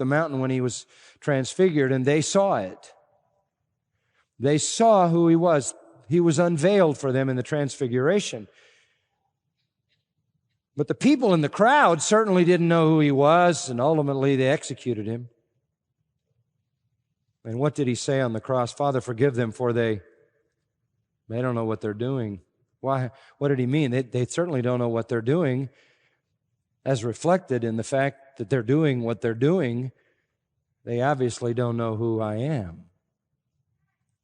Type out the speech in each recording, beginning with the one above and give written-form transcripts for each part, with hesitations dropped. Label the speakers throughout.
Speaker 1: the mountain when he was transfigured, and they saw it. They saw who he was. He was unveiled for them in the transfiguration. But the people in the crowd certainly didn't know who he was, and ultimately they executed him. And what did he say on the cross? Father, forgive them, for they don't know what they're doing. Why? What did he mean? They certainly don't know what they're doing, as reflected in the fact that they're doing what they're doing. They obviously don't know who I am.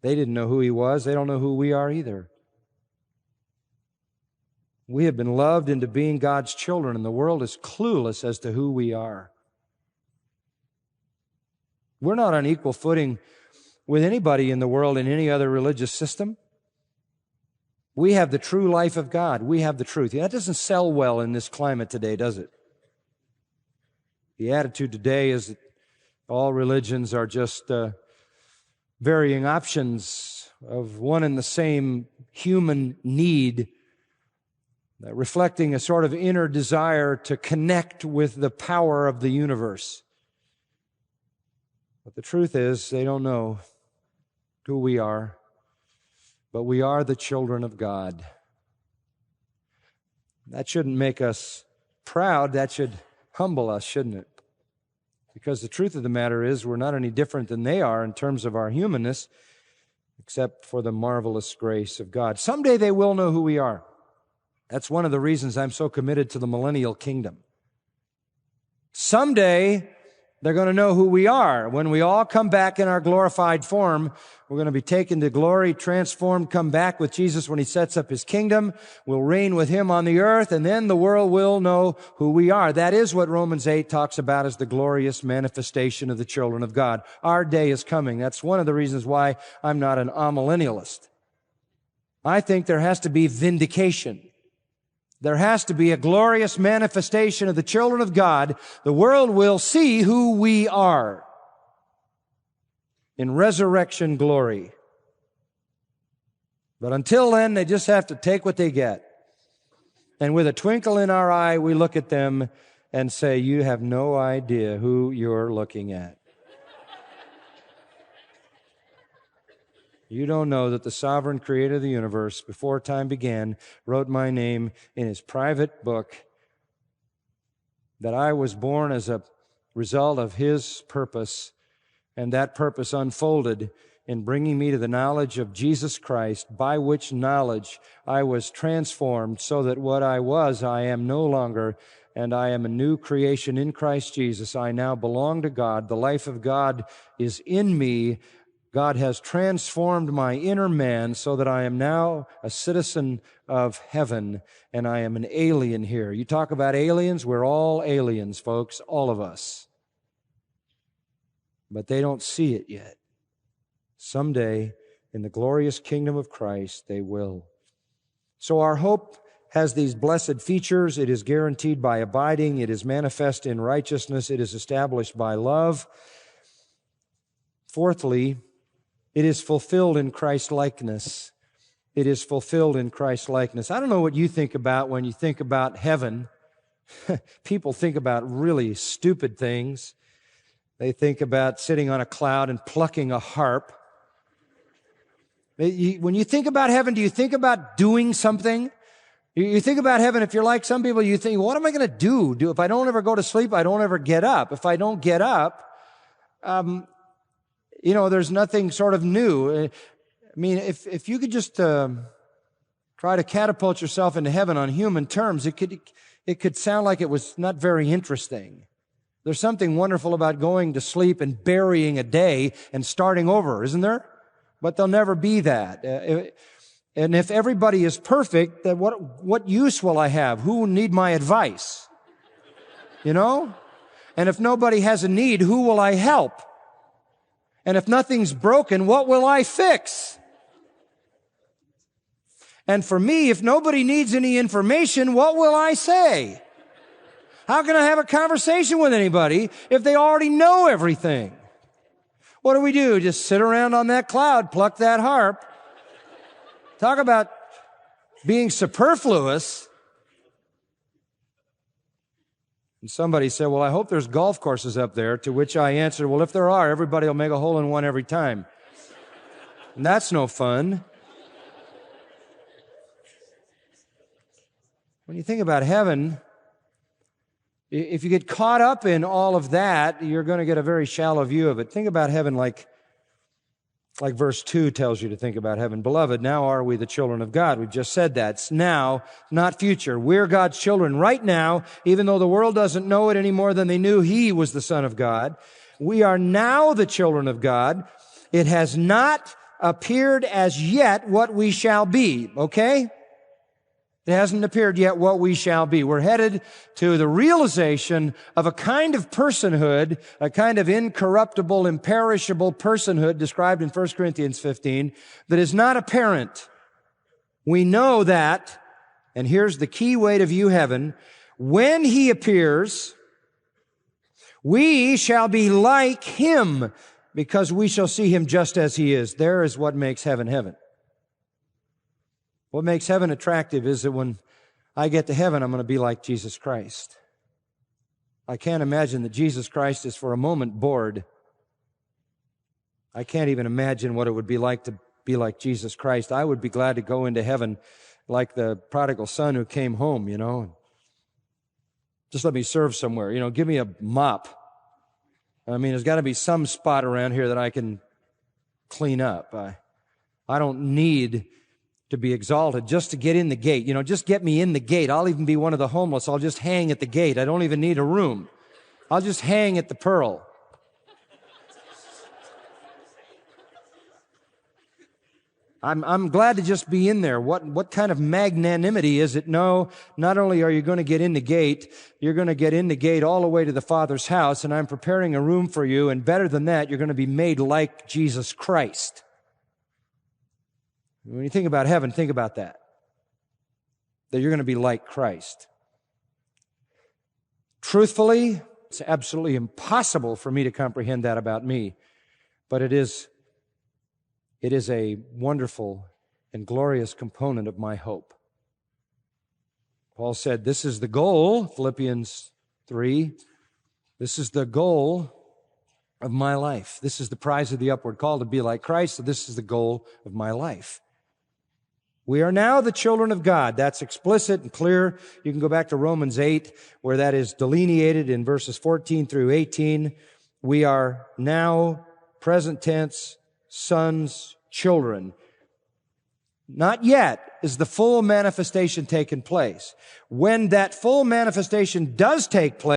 Speaker 1: They didn't know who he was. They don't know who we are either. We have been loved into being God's children, and the world is clueless as to who we are. We're not on equal footing with anybody in the world in any other religious system. We have the true life of God. We have the truth. That doesn't sell well in this climate today, does it? The attitude today is that all religions are just varying options of one and the same human need, reflecting a sort of inner desire to connect with the power of the universe. But the truth is, they don't know who we are, but we are the children of God. That shouldn't make us proud. That should humble us, shouldn't it? Because the truth of the matter is, we're not any different than they are in terms of our humanness, except for the marvelous grace of God. Someday they will know who we are. That's one of the reasons I'm so committed to the millennial kingdom. Someday they're going to know who we are. When we all come back in our glorified form, we're going to be taken to glory, transformed, come back with Jesus when he sets up his kingdom. We'll reign with him on the earth, and then the world will know who we are. That is what Romans 8 talks about as the glorious manifestation of the children of God. Our day is coming. That's one of the reasons why I'm not an amillennialist. I think there has to be vindication. There has to be a glorious manifestation of the children of God. The world will see who we are in resurrection glory. But until then, they just have to take what they get. And with a twinkle in our eye, we look at them and say, you have no idea who you're looking at. You don't know that the sovereign creator of the universe, before time began, wrote my name in his private book, that I was born as a result of his purpose, and that purpose unfolded in bringing me to the knowledge of Jesus Christ, by which knowledge I was transformed so that what I was, I am no longer, and I am a new creation in Christ Jesus. I now belong to God. The life of God is in me. God has transformed my inner man so that I am now a citizen of heaven, and I am an alien here. You talk about aliens, we're all aliens, folks, all of us. But they don't see it yet. Someday, in the glorious kingdom of Christ, they will. So our hope has these blessed features. It is guaranteed by abiding. It is manifest in righteousness. It is established by love. Fourthly, it is fulfilled in Christ-likeness. It is fulfilled in Christ-likeness. I don't know what you think about when you think about heaven. People think about really stupid things. They think about sitting on a cloud and plucking a harp. When you think about heaven, do you think about doing something? You think about heaven, if you're like some people, you think, what am I going to do? If I don't ever go to sleep, I don't ever get up. If I don't get up, there's nothing sort of new. I mean, if you could just try to catapult yourself into heaven on human terms, it could sound like it was not very interesting. There's something wonderful about going to sleep and burying a day and starting over, isn't there? But there'll never be that. And if everybody is perfect, then what use will I have? Who will need my advice? You know? And if nobody has a need, who will I help? And if nothing's broken, what will I fix? And for me, if nobody needs any information, what will I say? How can I have a conversation with anybody if they already know everything? What do? Just sit around on that cloud, pluck that harp. Talk about being superfluous. And somebody said, well, I hope there's golf courses up there, to which I answered, well, if there are, everybody will make a hole in one every time. And that's no fun. When you think about heaven, if you get caught up in all of that, you're going to get a very shallow view of it. Think about heaven like verse 2 tells you to think about heaven. Beloved, now are we the children of God. We've just said that. It's now, not future. We're God's children right now, even though the world doesn't know it any more than they knew He was the Son of God. We are now the children of God. It has not appeared as yet what we shall be, okay? It hasn't appeared yet what we shall be. We're headed to the realization of a kind of personhood, a kind of incorruptible, imperishable personhood described in 1 Corinthians 15 that is not apparent. We know that, and here's the key way to view heaven, when He appears, we shall be like Him because we shall see Him just as He is. There is what makes heaven heaven. What makes heaven attractive is that when I get to heaven, I'm going to be like Jesus Christ. I can't imagine that Jesus Christ is for a moment bored. I can't even imagine what it would be like to be like Jesus Christ. I would be glad to go into heaven like the prodigal son who came home, Just let me serve somewhere, give me a mop. I mean, there's got to be some spot around here that I can clean up. I don't need to be exalted, just to get in the gate. Just get me in the gate. I'll even be one of the homeless. I'll just hang at the gate. I don't even need a room. I'll just hang at the pearl. I'm glad to just be in there. What kind of magnanimity is it? No, not only are you going to get in the gate, you're going to get in the gate all the way to the Father's house, and I'm preparing a room for you, and better than that, you're going to be made like Jesus Christ. When you think about heaven, think about that you're going to be like Christ. Truthfully, it's absolutely impossible for me to comprehend that about me, but it is a wonderful and glorious component of my hope. Paul said, this is the goal, Philippians 3, this is the goal of my life. This is the prize of the upward call to be like Christ, so this is the goal of my life. We are now the children of God. That's explicit and clear. You can go back to Romans 8, where that is delineated in verses 14 through 18. We are now, present tense, sons, children. Not yet is the full manifestation taken place. When that full manifestation does take place,